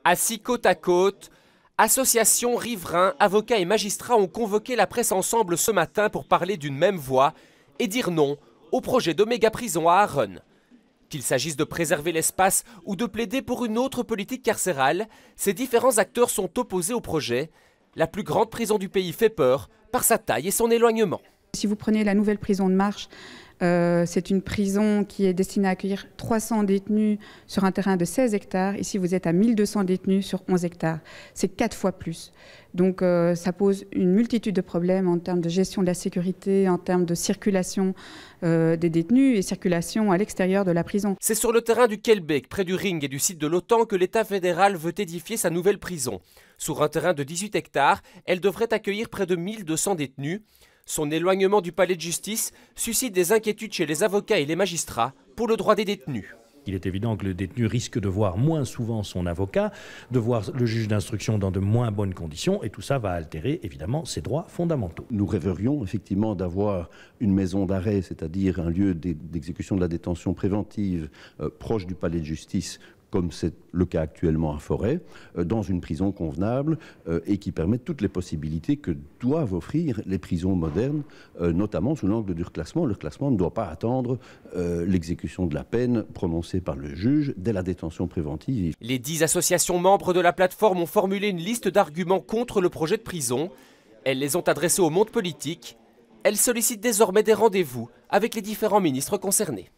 Assis côte à côte, associations, riverains, avocats et magistrats ont convoqué la presse ensemble ce matin pour parler d'une même voix et dire non au projet de méga-prison à Arronne. Qu'il s'agisse de préserver l'espace ou de plaider pour une autre politique carcérale, ces différents acteurs sont opposés au projet. La plus grande prison du pays fait peur par sa taille et son éloignement. Si vous prenez la nouvelle prison de Marche, c'est une prison qui est destinée à accueillir 300 détenus sur un terrain de 16 hectares. Ici, vous êtes à 1200 détenus sur 11 hectares. C'est 4 fois plus. Donc ça pose une multitude de problèmes en termes de gestion de la sécurité, en termes de circulation des détenus et circulation à l'extérieur de la prison. C'est sur le terrain du Kelbeek, près du ring et du site de l'OTAN, que l'État fédéral veut édifier sa nouvelle prison. Sur un terrain de 18 hectares, elle devrait accueillir près de 1200 détenus. Son éloignement du palais de justice suscite des inquiétudes chez les avocats et les magistrats pour le droit des détenus. Il est évident que le détenu risque de voir moins souvent son avocat, de voir le juge d'instruction dans de moins bonnes conditions, et tout ça va altérer évidemment ses droits fondamentaux. Nous rêverions effectivement d'avoir une maison d'arrêt, c'est-à-dire un lieu d'exécution de la détention préventive proche du palais de justice, comme c'est le cas actuellement à Forêt, dans une prison convenable et qui permet toutes les possibilités que doivent offrir les prisons modernes, notamment sous l'angle du reclassement. Le reclassement ne doit pas attendre l'exécution de la peine prononcée par le juge dès la détention préventive. Les 10 associations membres de la plateforme ont formulé une liste d'arguments contre le projet de prison. Elles les ont adressés au monde politique. Elles sollicitent désormais des rendez-vous avec les différents ministres concernés.